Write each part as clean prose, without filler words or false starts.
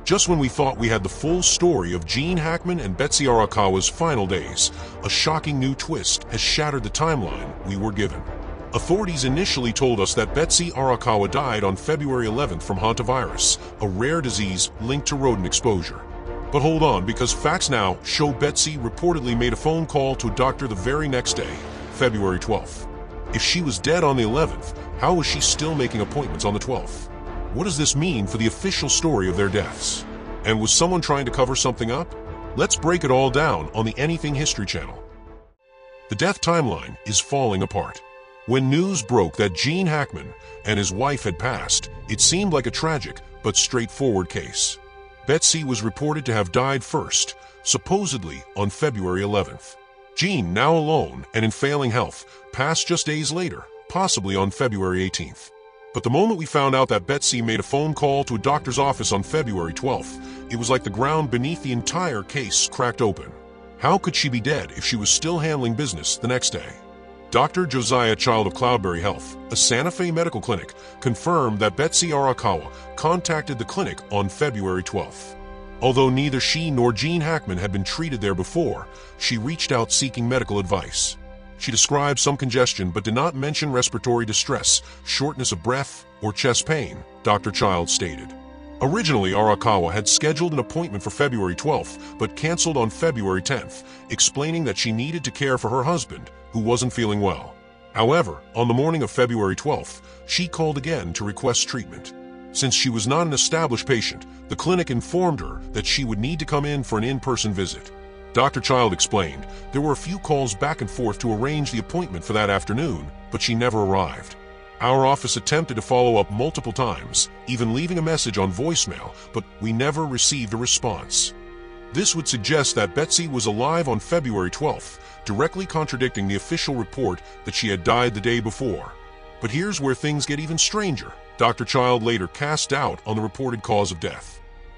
Just when we thought we had the full story of Gene Hackman and Betsy Arakawa's final days, a shocking new twist has shattered the timeline we were given. Authorities initially told us that Betsy Arakawa died on February 11th from hantavirus, a rare disease linked to rodent exposure. But hold on, because facts now show Betsy reportedly made a phone call to a doctor the very next day, February 12th. If she was dead on the 11th, how was she still making appointments on the 12th? What does this mean for the official story of their deaths? And was someone trying to cover something up? Let's break it all down on the Anything History channel. The death timeline is falling apart. When news broke that Gene Hackman and his wife had passed, it seemed like a tragic but straightforward case. Betsy was reported to have died first, supposedly on February 11th. Gene, now alone and in failing health, passed just days later, possibly on February 18th. But the moment we found out that Betsy made a phone call to a doctor's office on February 12th, it was like the ground beneath the entire case cracked open. How could she be dead if she was still handling business the next day? Dr. Josiah Child of Cloudberry Health, a Santa Fe medical clinic, confirmed that Betsy Arakawa contacted the clinic on February 12th. Although neither she nor Gene Hackman had been treated there before, she reached out seeking medical advice. She described some congestion but did not mention respiratory distress, shortness of breath, or chest pain, Dr. Child stated. Originally, Arakawa had scheduled an appointment for February 12th, but canceled on February 10th, explaining that she needed to care for her husband, who wasn't feeling well. However, on the morning of February 12th, she called again to request treatment. Since she was not an established patient, the clinic informed her that she would need to come in for an in-person visit. Dr. Child explained there were a few calls back and forth to arrange the appointment for that afternoon, but she never arrived. Our office attempted to follow up multiple times, even leaving a message on voicemail, but we never received a response. This would suggest that Betsy was alive on February 12th, directly contradicting the official report that she had died the day before. But here's where things get even stranger. Dr. Child later cast doubt on the reported cause of death.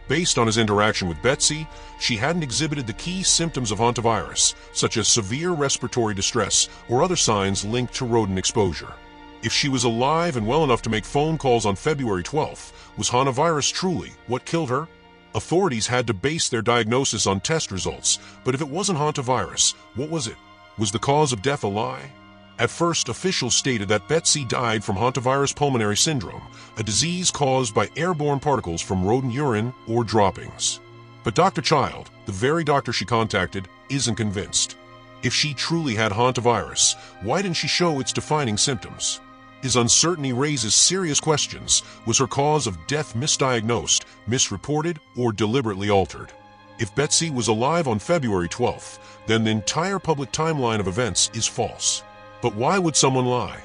Based on his interaction with Betsy, she hadn't exhibited the key symptoms of hantavirus, such as severe respiratory distress or other signs linked to rodent exposure. If she was alive and well enough to make phone calls on February 12th, was hantavirus truly what killed her? Authorities had to base their diagnosis on test results, but if it wasn't hantavirus, what was it? Was the cause of death a lie? At first, officials stated that Betsy died from hantavirus pulmonary syndrome, a disease caused by airborne particles from rodent urine or droppings. But Dr. Child, the very doctor she contacted, isn't convinced. If she truly had hantavirus, why didn't she show its defining symptoms? His uncertainty raises serious questions. Was her cause of death misdiagnosed, misreported, or deliberately altered? If Betsy was alive on February 12th, then the entire public timeline of events is false. But why would someone lie?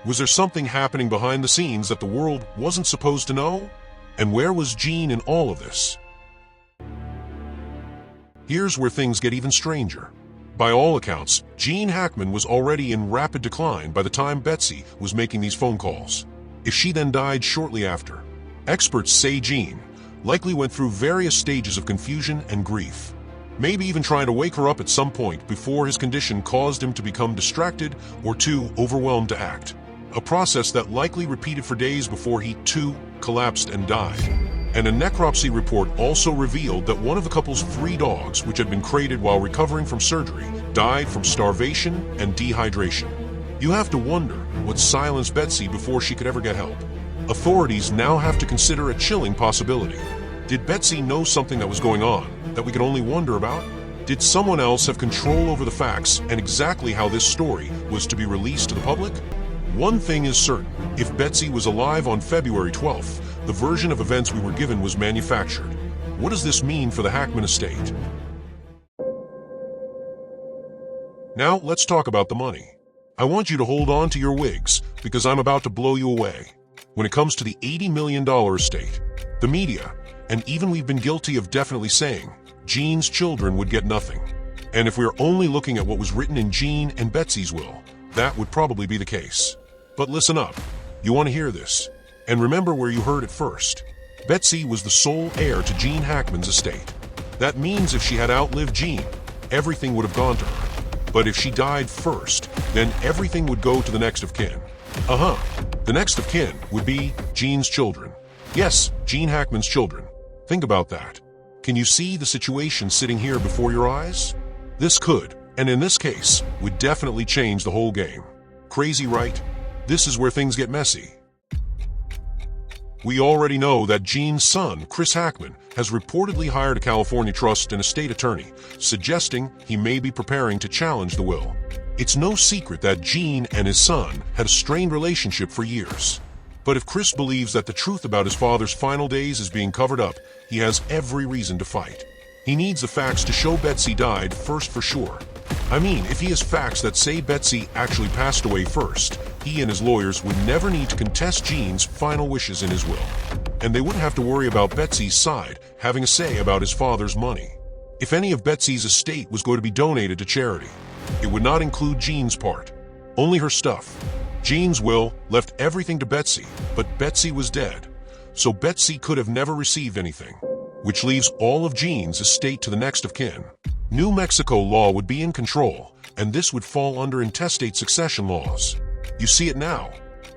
Was there something happening behind the scenes that the world wasn't supposed to know? And where was Gene in all of this? Here's where things get even stranger. By all accounts, Gene Hackman was already in rapid decline by the time Betsy was making these phone calls. If she then died shortly after, experts say Gene likely went through various stages of confusion and grief, maybe even trying to wake her up at some point before his condition caused him to become distracted or too overwhelmed to act. A process that likely repeated for days before he, too, collapsed and died. And a necropsy report also revealed that one of the couple's 3 dogs, which had been crated while recovering from surgery, died from starvation and dehydration. You have to wonder what silenced Betsy before she could ever get help. Authorities now have to consider a chilling possibility. Did Betsy know something that was going on that we could only wonder about? Did someone else have control over the facts and exactly how this story was to be released to the public? One thing is certain, if Betsy was alive on February 12th, the version of events we were given was manufactured. What does this mean for the Hackman estate? Now let's talk about the money. I want you to hold on to your wigs because I'm about to blow you away. When it comes to the $80 million estate, the media, and even we've been guilty of definitely saying, Gene's children would get nothing. And if we're only looking at what was written in Gene and Betsy's will, that would probably be the case. But listen up. You want to hear this? And remember where you heard it first. Betsy was the sole heir to Gene Hackman's estate. That means if she had outlived Gene, everything would have gone to her. But if she died first, then everything would go to the next of kin. The next of kin would be Gene's children. Yes, Gene Hackman's children. Think about that. Can you see the situation sitting here before your eyes? This could, and in this case, would definitely change the whole game. Crazy, right? This is where things get messy. We already know that Gene's son, Chris Hackman, has reportedly hired a California trust and estate attorney, suggesting he may be preparing to challenge the will. It's no secret that Gene and his son had a strained relationship for years. But if Chris believes that the truth about his father's final days is being covered up, he has every reason to fight. He needs the facts to show Betsy died first for sure. I mean, if he has facts that say Betsy actually passed away first, he and his lawyers would never need to contest Gene's final wishes in his will. And they wouldn't have to worry about Betsy's side having a say about his father's money. If any of Betsy's estate was going to be donated to charity, it would not include Gene's part. Only her stuff. Gene's will left everything to Betsy, but Betsy was dead, so Betsy could have never received anything, which leaves all of Gene's estate to the next of kin. New Mexico law would be in control, and this would fall under intestate succession laws. You see it now.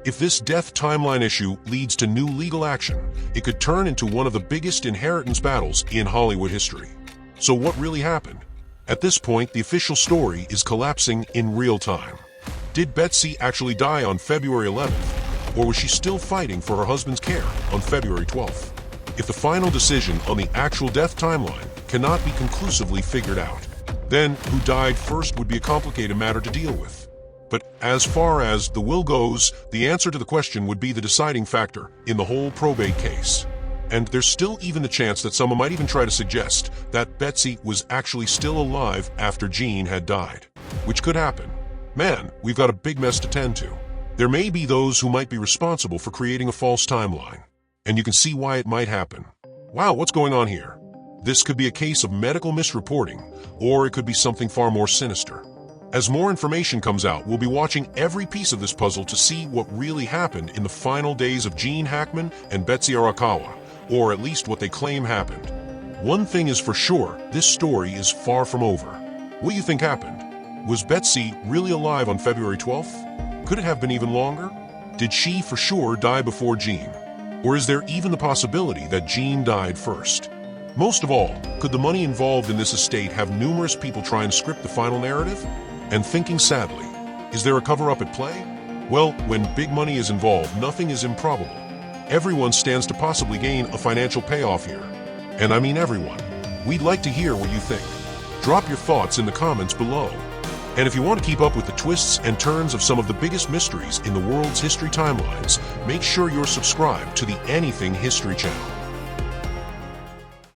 If this death timeline issue leads to new legal action, it could turn into one of the biggest inheritance battles in Hollywood history. So what really happened? At this point, the official story is collapsing in real time. Did Betsy actually die on February 11th, or was she still fighting for her husband's care on February 12th? If the final decision on the actual death timeline cannot be conclusively figured out, then who died first would be a complicated matter to deal with. But as far as the will goes, the answer to the question would be the deciding factor in the whole probate case. And there's still even the chance that someone might even try to suggest that Betsy was actually still alive after Gene had died, which could happen. Man, we've got a big mess to tend to. There may be those who might be responsible for creating a false timeline, and you can see why it might happen. Wow, what's going on here? This could be a case of medical misreporting, or it could be something far more sinister. As more information comes out, we'll be watching every piece of this puzzle to see what really happened in the final days of Gene Hackman and Betsy Arakawa, or at least what they claim happened. One thing is for sure, this story is far from over. What do you think happened? Was Betsy really alive on February 12th? Could it have been even longer? Did she for sure die before Gene? Or is there even the possibility that Gene died first? Most of all, could the money involved in this estate have numerous people try and script the final narrative? And thinking sadly, is there a cover-up at play? Well, when big money is involved, nothing is improbable. Everyone stands to possibly gain a financial payoff here. And I mean everyone. We'd like to hear what you think. Drop your thoughts in the comments below. And if you want to keep up with the twists and turns of some of the biggest mysteries in the world's history timelines, make sure you're subscribed to the Anything History channel.